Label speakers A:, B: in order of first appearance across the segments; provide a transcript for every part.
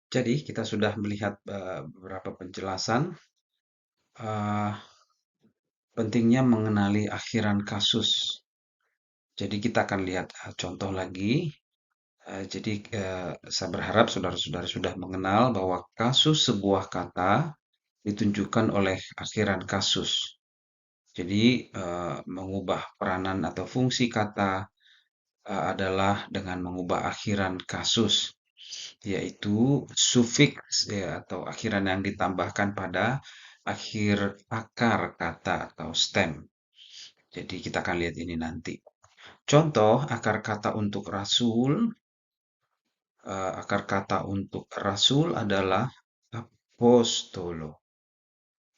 A: Jadi kita sudah melihat beberapa penjelasan eh, pentingnya mengenali akhiran kasus. Jadi kita akan lihat contoh lagi. Jadi saya berharap saudara-saudara sudah mengenal bahwa kasus sebuah kata ditunjukkan oleh akhiran kasus. Jadi mengubah peranan atau fungsi kata adalah dengan mengubah akhiran kasus, yaitu sufiks ya, atau akhiran yang ditambahkan pada akhir akar kata atau stem. Jadi kita akan lihat ini nanti. Contoh akar kata untuk rasul, akar kata untuk rasul adalah apostolo.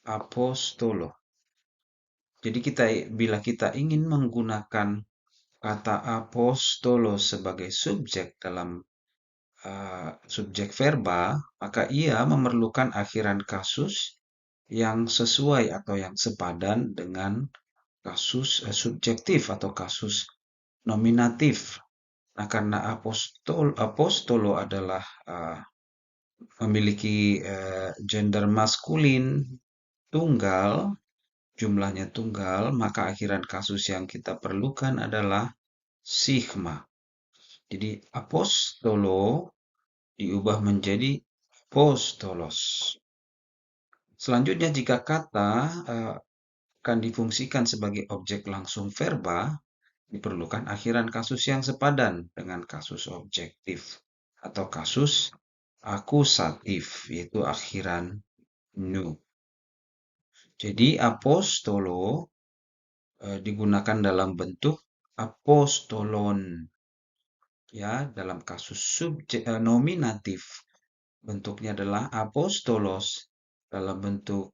A: Apostolo. Jadi bila kita ingin menggunakan kata apostolo sebagai subjek dalam subjek verba, maka ia memerlukan akhiran kasus yang sesuai atau yang sepadan dengan kasus subjektif atau kasus nominatif. Nah, karena apostolo adalah memiliki gender maskulin tunggal, jumlahnya tunggal, maka akhiran kasus yang kita perlukan adalah sigma. Jadi apostolo diubah menjadi apostolos. Selanjutnya jika kata akan difungsikan sebagai objek langsung verba, diperlukan akhiran kasus yang sepadan dengan kasus objektif atau kasus akusatif, yaitu akhiran nu. Jadi apostolo digunakan dalam bentuk apostolon, ya, dalam kasus nominatif bentuknya adalah apostolos, dalam bentuk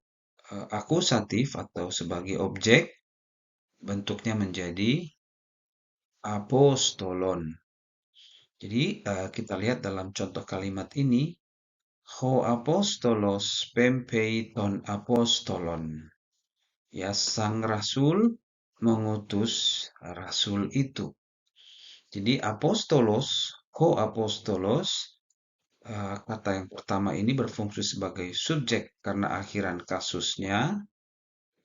A: akusatif atau sebagai objek bentuknya menjadi apostolon. Jadi kita lihat dalam contoh kalimat ini, ho apostolos pempei ton apostolon. Ya, sang rasul mengutus rasul itu. Jadi apostolos, ho apostolos, kata yang pertama ini berfungsi sebagai subjek karena akhiran kasusnya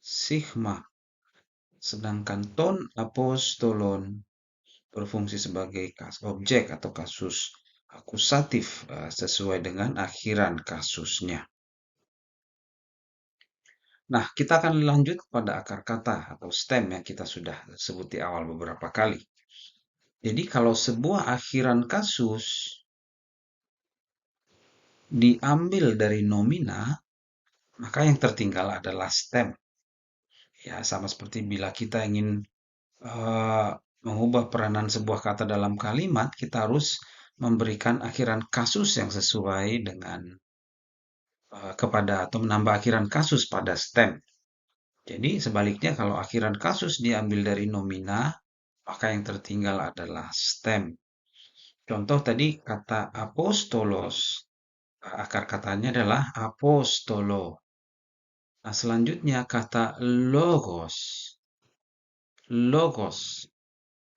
A: sigma. Sedangkan ton apostolon berfungsi sebagai objek atau kasus akusatif sesuai dengan akhiran kasusnya. Nah, kita akan lanjut pada akar kata atau stem yang kita sudah sebut di awal beberapa kali. Jadi kalau sebuah akhiran kasus diambil dari nomina, maka yang tertinggal adalah stem. Ya, sama seperti bila kita ingin eh, mengubah peranan sebuah kata dalam kalimat, kita harus memberikan akhiran kasus yang sesuai dengan kepada atau menambah akhiran kasus pada stem. Jadi sebaliknya kalau akhiran kasus diambil dari nomina, maka yang tertinggal adalah stem. Contoh tadi kata apostolos, akar katanya adalah apostolo. Nah, selanjutnya kata logos. Logos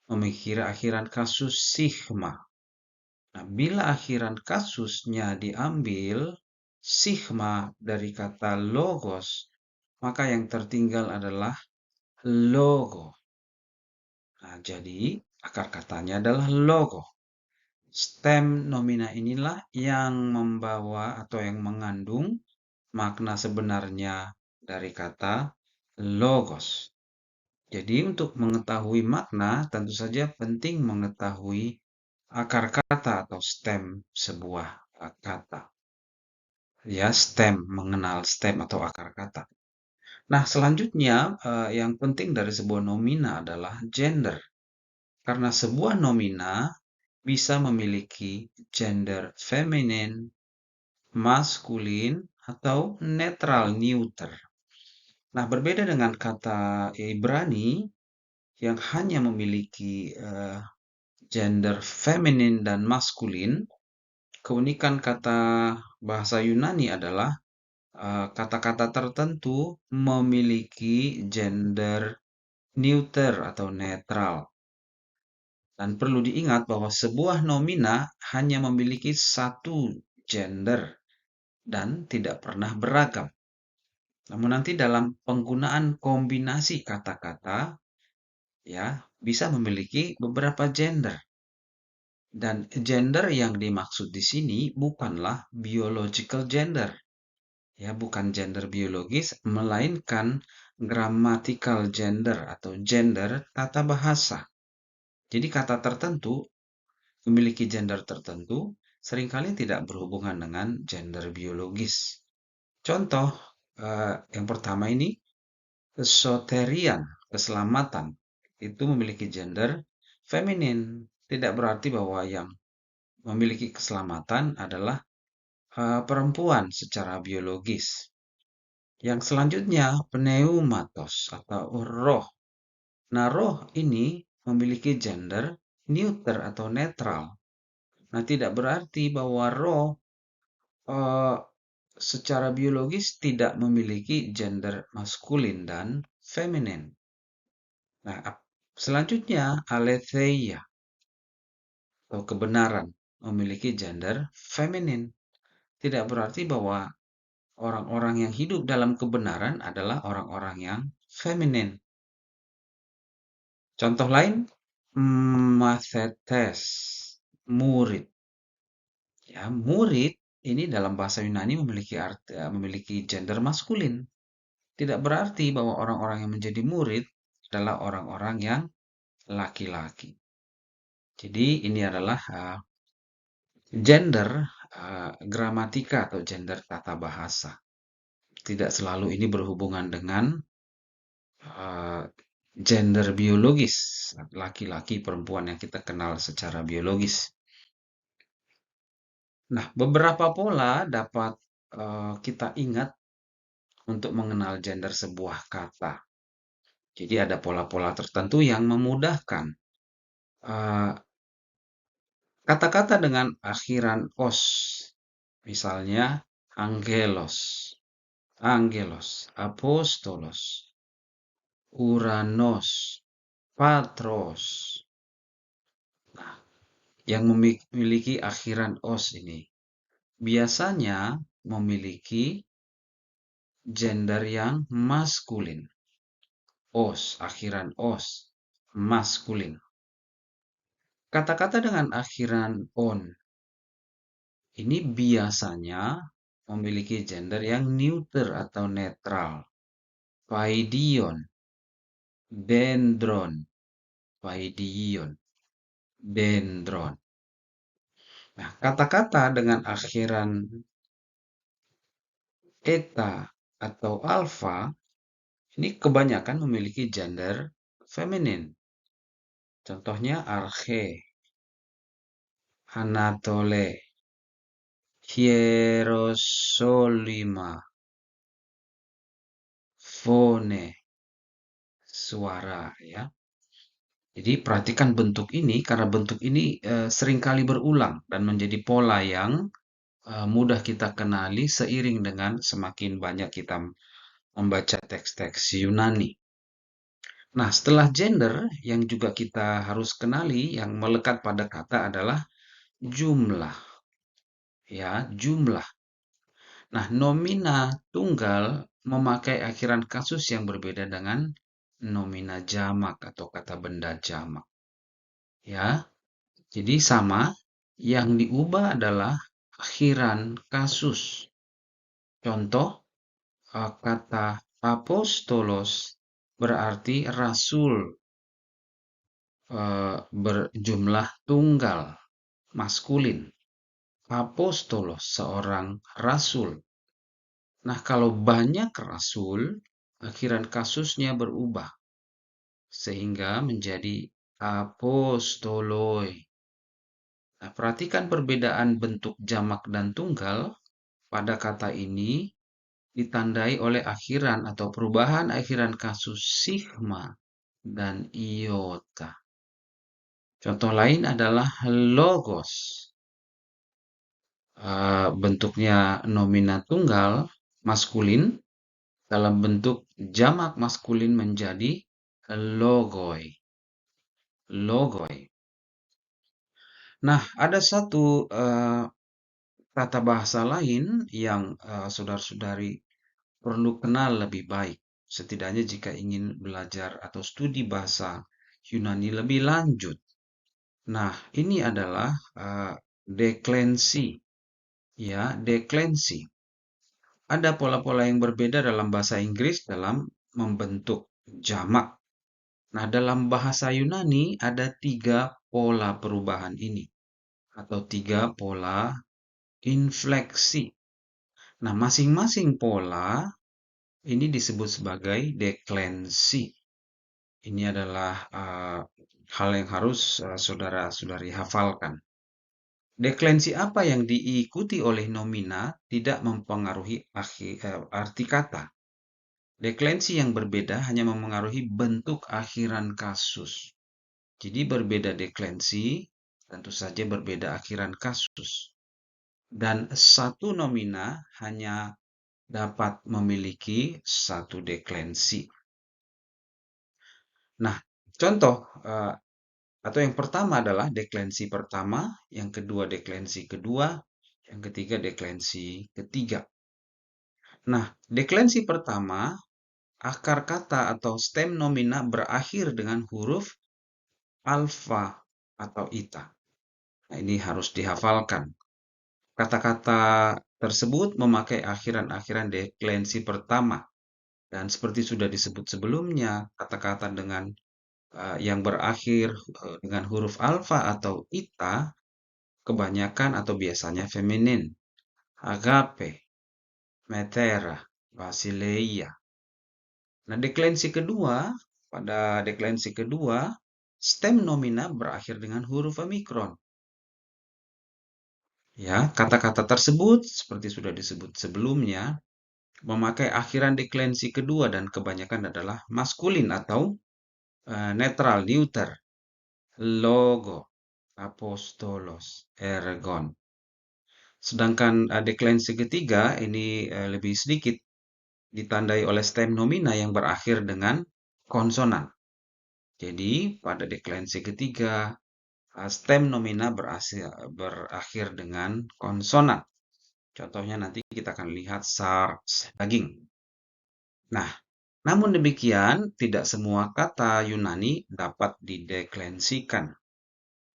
A: memiliki akhiran kasus sigma. Nah, bila akhiran kasusnya diambil sigma dari kata logos, maka yang tertinggal adalah logo. Nah, jadi akar katanya adalah logo. Stem nomina inilah yang membawa atau yang mengandung makna sebenarnya dari kata logos. Jadi untuk mengetahui makna, tentu saja penting mengetahui akar kata atau stem sebuah kata. Ya, stem, mengenal stem atau akar kata. Nah, selanjutnya yang penting dari sebuah nomina adalah gender. Karena sebuah nomina bisa memiliki gender feminin, maskulin, atau netral neuter. Nah, berbeda dengan kata Ibrani yang hanya memiliki gender feminin dan maskulin, keunikan kata bahasa Yunani adalah kata-kata tertentu memiliki gender neuter atau netral. Dan perlu diingat bahwa sebuah nomina hanya memiliki satu gender dan tidak pernah beragam. Namun nanti dalam penggunaan kombinasi kata-kata ya bisa memiliki beberapa gender. Dan gender yang dimaksud di sini bukanlah biological gender. Ya, bukan gender biologis, melainkan grammatical gender atau gender tata bahasa. Jadi kata tertentu memiliki gender tertentu seringkali tidak berhubungan dengan gender biologis. Contoh yang pertama ini, kesoterian, keselamatan, itu memiliki gender feminin. Tidak berarti bahwa yang memiliki keselamatan adalah perempuan secara biologis. Yang selanjutnya, pneumatos atau roh. Nah, roh ini memiliki gender neuter atau netral. Nah, tidak berarti bahwa roh eh, secara biologis tidak memiliki gender maskulin dan feminin. Nah, selanjutnya aletheia atau kebenaran memiliki gender feminin. Tidak berarti bahwa orang-orang yang hidup dalam kebenaran adalah orang-orang yang feminin. Contoh lain, mathetes, murid. Ya, murid ini dalam bahasa Yunani memiliki gender maskulin. Tidak berarti bahwa orang-orang yang menjadi murid adalah orang-orang yang laki-laki. Jadi ini adalah gender gramatika atau gender tata bahasa. Tidak selalu ini berhubungan dengan gender biologis, laki-laki perempuan yang kita kenal secara biologis. Nah, beberapa pola dapat kita ingat untuk mengenal gender sebuah kata. Jadi ada pola-pola tertentu yang memudahkan kata-kata dengan akhiran os. Misalnya angelos, angelos, apostolos, uranos, patros. Nah, yang memiliki akhiran os ini biasanya memiliki gender yang maskulin. Os, akhiran os, maskulin. Kata-kata dengan akhiran on ini biasanya memiliki gender yang neuter atau netral. Paidion, dendron, paidion, dendron. Nah, kata-kata dengan akhiran eta atau alfa ini kebanyakan memiliki gender feminin. Contohnya arche, anatole, hierosolima, fone, suara ya. Jadi perhatikan bentuk ini karena bentuk ini seringkali berulang dan menjadi pola yang mudah kita kenali seiring dengan semakin banyak kita membaca teks-teks Yunani. Nah, setelah gender yang juga kita harus kenali yang melekat pada kata adalah jumlah. Ya, jumlah. Nah, nomina tunggal memakai akhiran kasus yang berbeda dengan nomina jamak atau kata benda jamak. Ya, jadi sama, yang diubah adalah akhiran kasus. Contoh, kata apostolos berarti rasul berjumlah tunggal, maskulin. Apostolos, seorang rasul. Nah, kalau banyak rasul, akhiran kasusnya berubah. Sehingga menjadi apostoloi. Nah, perhatikan perbedaan bentuk jamak dan tunggal pada kata ini ditandai oleh akhiran atau perubahan akhiran kasus sigma dan iota. Contoh lain adalah logos. Bentuknya nomina tunggal maskulin dalam bentuk jamak maskulin menjadi logoi. Logoi. Nah, ada satu tata bahasa lain yang saudara-saudari perlu kenal lebih baik, setidaknya jika ingin belajar atau studi bahasa Yunani lebih lanjut. Nah, ini adalah deklensi, ya, deklensi. Ada pola-pola yang berbeda dalam bahasa Inggris dalam membentuk jamak. Nah, dalam bahasa Yunani ada tiga pola perubahan ini, atau tiga pola infleksi. Nah, masing-masing pola ini disebut sebagai deklensi. Ini adalah hal yang harus saudara-saudari hafalkan. Deklensi apa yang diikuti oleh nomina tidak mempengaruhi arti kata. Deklensi yang berbeda hanya memengaruhi bentuk akhiran kasus. Jadi berbeda deklensi, tentu saja berbeda akhiran kasus. Dan satu nomina hanya dapat memiliki satu deklensi. Nah, contoh atau yang pertama adalah deklensi pertama, yang kedua deklensi kedua, yang ketiga deklensi ketiga. Nah, deklensi pertama, akar kata atau stem nomina berakhir dengan huruf alfa atau ita. Nah, ini harus dihafalkan. Kata-kata tersebut memakai akhiran-akhiran deklensi pertama. Dan seperti sudah disebut sebelumnya, kata-kata dengan yang berakhir dengan huruf alfa atau ita kebanyakan atau biasanya feminin. Agape, metera, basileia. Nah, pada deklensi kedua, stem nomina berakhir dengan huruf omikron. Ya, kata-kata tersebut seperti sudah disebut sebelumnya memakai akhiran deklensi kedua dan kebanyakan adalah maskulin atau netral, neuter. Logo, apostolos, ergon. Sedangkan deklensi ketiga ini lebih sedikit ditandai oleh stem nomina yang berakhir dengan konsonan. Jadi pada deklensi ketiga stem nomina berakhir dengan konsonan. Contohnya nanti kita akan lihat sar, daging. Nah, namun demikian tidak semua kata Yunani dapat dideklensikan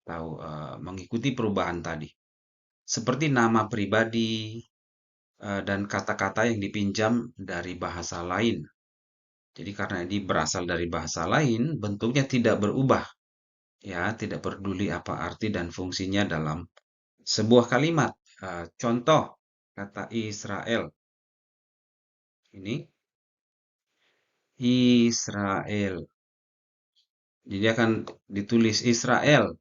A: atau mengikuti perubahan tadi. Seperti nama pribadi dan kata-kata yang dipinjam dari bahasa lain. Jadi karena ini berasal dari bahasa lain, bentuknya tidak berubah. Ya, tidak peduli apa arti dan fungsinya dalam sebuah kalimat. Contoh kata Israel. Ini Israel. Jadi akan ditulis Israel.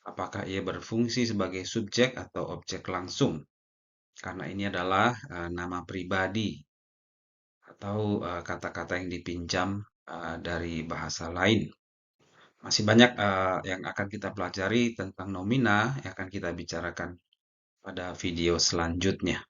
A: Apakah ia berfungsi sebagai subjek atau objek langsung? Karena ini adalah nama pribadi atau kata-kata yang dipinjam dari bahasa lain. Masih banyak yang akan kita pelajari tentang nomina yang akan kita bicarakan pada video selanjutnya.